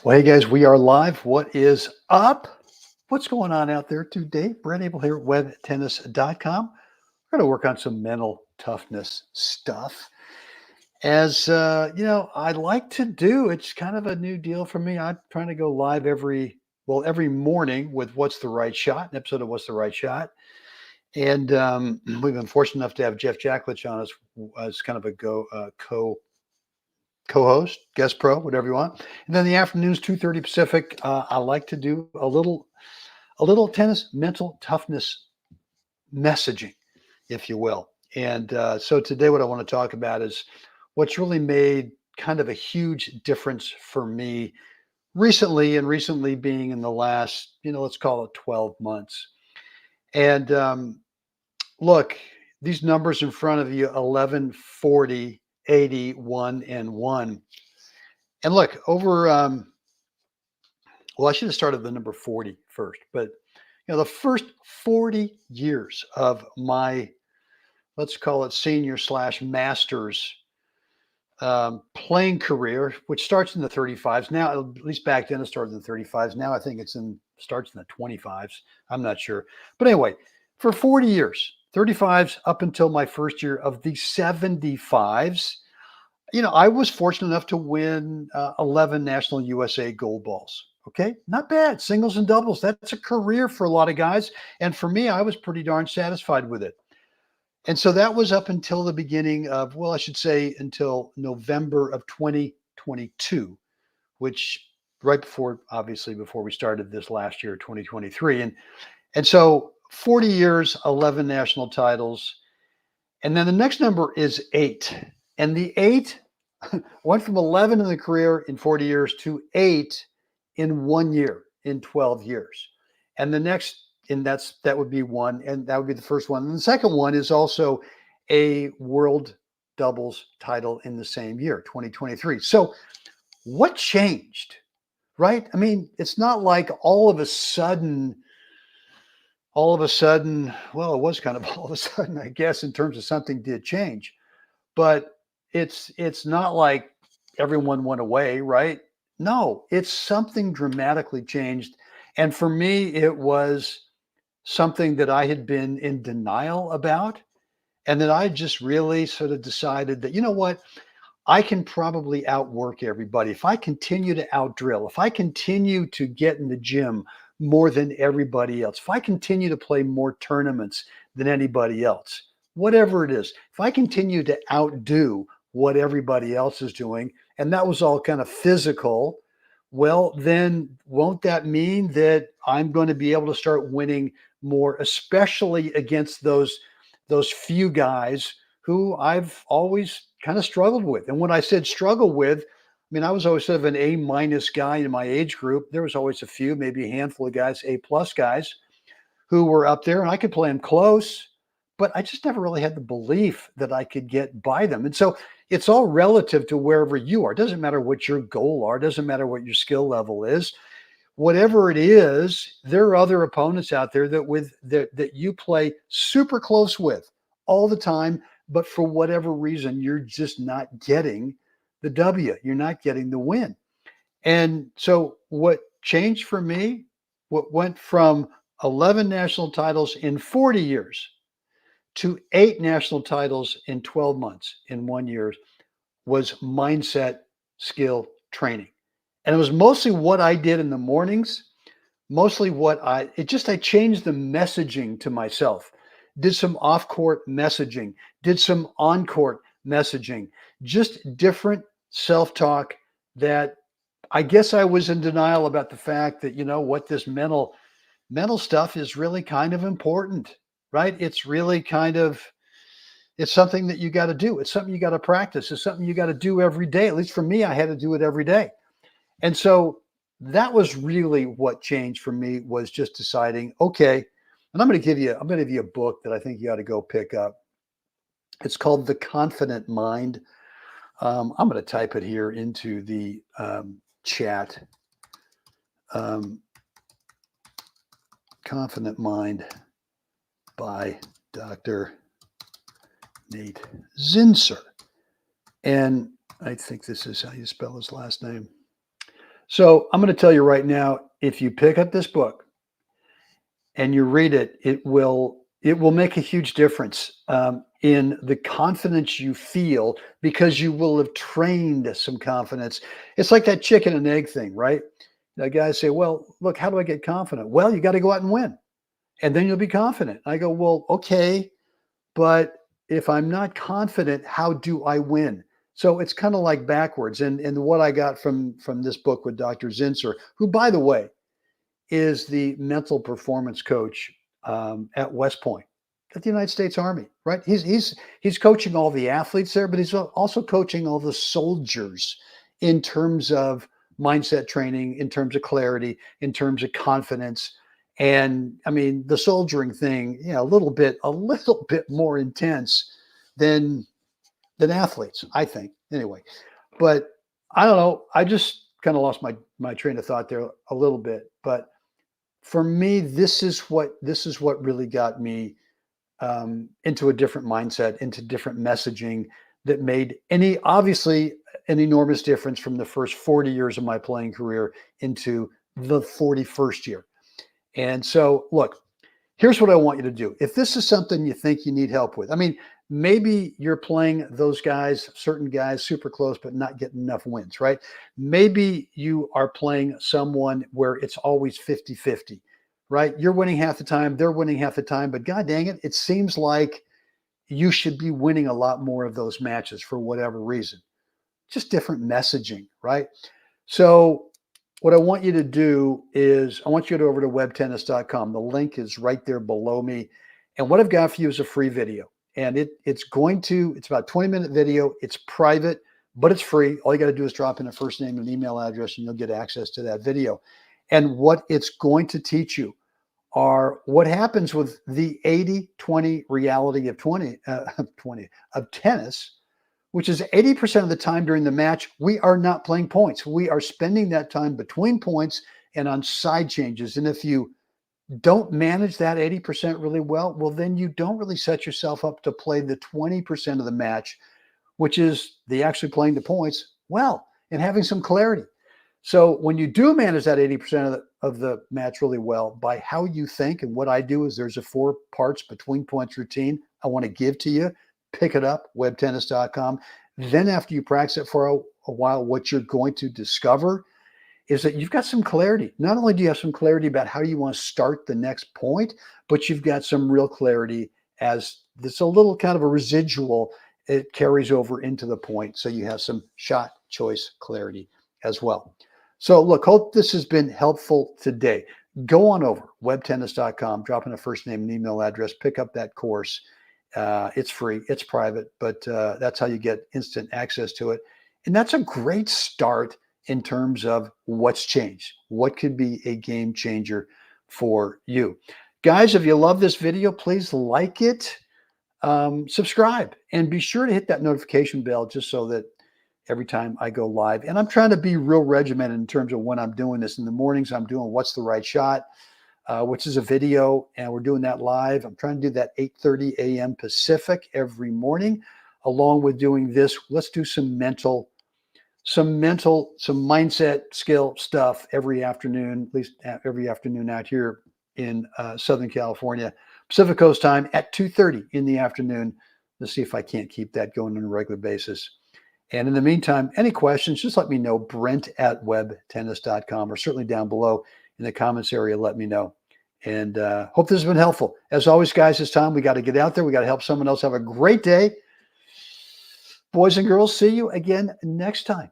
Well, hey guys, we are live. What is up? What's going on out there today? Brent Abel here at webtennis.com. We're going to work on some mental toughness stuff. As I like to do, it's kind of a new deal for me. I'm trying to go live every morning with What's the Right Shot, an episode of What's the Right Shot. And we've been fortunate enough to have Jeff Jacklich on as kind of a co-host, guest pro, whatever you want. And then the afternoons, 2:30 Pacific. I like to do a little tennis mental toughness messaging, if you will. And so today, what I want to talk about is what's really made kind of a huge difference for me recently, and recently being in the last, let's call it 12 months. And look, these numbers in front of you: 11, 40, 80, 1, and 1. And look, well, I should have started the number 40 first, but the first 40 years of my, let's call it senior slash masters playing career, which starts in the 35s. Now, at least back then, it started in the 35s. Now I think starts in the 25s. I'm not sure. But anyway, for 40 years, 35s up until my first year of the 75s, I was fortunate enough to win 11 National USA Gold Balls. Okay, not bad. Singles and doubles. That's a career for a lot of guys. And for me, I was pretty darn satisfied with it. And so that was up until the beginning of, well, I should say until November of 2022, which right before, obviously, before we started this last year, 2023. And so 40 years, 11 national titles. And then the next number is 8. And the 8 went from 11 in the career in 40 years to 8 in 1 year in 12 years. And the next, and that would be 1, and that would be the first one. And the second one is also a world doubles title in the same year, 2023. So what changed, right? I mean, it's not like all of a sudden, well, it was kind of all of a sudden, I guess, in terms of something did change. But it's not like everyone went away, right? No, it's something dramatically changed. And for me, it was something that I had been in denial about, and that I just really sort of decided that, you know what, I can probably outwork everybody. If I continue to outdrill, if I continue to get in the gym more than everybody else, if I continue to play more tournaments than anybody else, whatever it is, if I continue to outdo what everybody else is doing, and that was all kind of physical, well, then won't that mean that I'm going to be able to start winning more, especially against those few guys who I've always kind of struggled with? And when I said struggle with, I mean, I was always sort of an A- guy in my age group. There was always a few, maybe a handful of guys, A+ guys, who were up there, and I could play them close, but I just never really had the belief that I could get by them. And so it's all relative to wherever you are. It doesn't matter what your goal are. It doesn't matter what your skill level is. Whatever it is, there are other opponents out there that you play super close with all the time, but for whatever reason, you're just not getting the W. You're not getting the win. And so what changed for me, what went from 11 national titles in 40 years to 8 national titles in 12 months in 1 year, was mindset, skill, training. And it was mostly what I did in the mornings, mostly I changed the messaging to myself, did some off court messaging, did some on court messaging, just different self talk that I guess I was in denial about the fact that, what, this mental stuff is really kind of important, right? It's really it's something that you got to do. It's something you got to practice. It's something you got to do every day. At least for me, I had to do it every day. And so that was really what changed for me, was just deciding, okay, and I'm going to give you a book that I think you ought to go pick up. It's called The Confident Mind. I'm going to type it here into the chat. Confident Mind by Dr. Nate Zinsser. And I think this is how you spell his last name. So I'm going to tell you right now, if you pick up this book and you read it, it will make a huge difference in the confidence you feel because you will have trained some confidence. It's like that chicken and egg thing, right? The guys say, "Well, look, how do I get confident?" Well, you got to go out and win, and then you'll be confident. I go, "Well, okay, but if I'm not confident, how do I win?" So it's kind of like backwards. And what I got from this book with Dr. Zinsser, who, by the way, is the mental performance coach at West Point at the United States Army, right? He's coaching all the athletes there, but he's also coaching all the soldiers in terms of mindset training, in terms of clarity, in terms of confidence. And I mean, the soldiering thing, a little bit more intense than athletes, I think. Anyway, but I don't know. I just kind of lost my train of thought there a little bit, but for me, this is what really got me into a different mindset, into different messaging that made obviously an enormous difference from the first 40 years of my playing career into the 41st year. And so, look, here's what I want you to do. If this is something you think you need help with, I mean, maybe you're playing those guys, certain guys, super close, but not getting enough wins, right? Maybe you are playing someone where it's always 50-50, right? You're winning half the time, they're winning half the time, but God dang it, it seems like you should be winning a lot more of those matches for whatever reason. Just different messaging, right? So what I want you to do is I want you to go over to webtennis.com. The link is right there below me. And what I've got for you is a free video. And it's about a 20-minute video. It's private, but it's free. All you got to do is drop in a first name and an email address, and you'll get access to that video. And what it's going to teach you are what happens with the 80-20 reality of tennis, which is 80% of the time during the match, we are not playing points. We are spending that time between points and on side changes. And if you don't manage that 80% really well, then you don't really set yourself up to play the 20% of the match, which is the actually playing the points well and having some clarity. So when you do manage that 80% of the match really well by how you think, and what I do is there's a 4 parts between points routine I want to give to you. Pick it up, webtennis.com. Then after you practice it for a while, what you're going to discover is that you've got some clarity. Not only do you have some clarity about how you want to start the next point, but you've got some real clarity as there's a little kind of a residual. It carries over into the point. So you have some shot choice clarity as well. So look, hope this has been helpful today. Go on over webtennis.com, drop in a first name and email address, pick up that course. It's free, it's private, but that's how you get instant access to it. And that's a great start in terms of what's changed, what could be a game changer for you. Guys, if you love this video, please like it, subscribe, and be sure to hit that notification bell just so that every time I go live, and I'm trying to be real regimented in terms of when I'm doing this. In the mornings, I'm doing What's the Right Shot, which is a video, and we're doing that live. I'm trying to do that 8:30 a.m. Pacific every morning, along with doing this. Let's do some mindset skill stuff every afternoon, at least every afternoon out here in Southern California, Pacific Coast time at 2:30 in the afternoon. Let's see if I can't keep that going on a regular basis. And in the meantime, any questions, just let me know, brent@webtennis.com, or certainly down below in the comments area, let me know. And hope this has been helpful. As always, guys, it's time. We got to get out there. We got to help someone else have a great day. Boys and girls, see you again next time.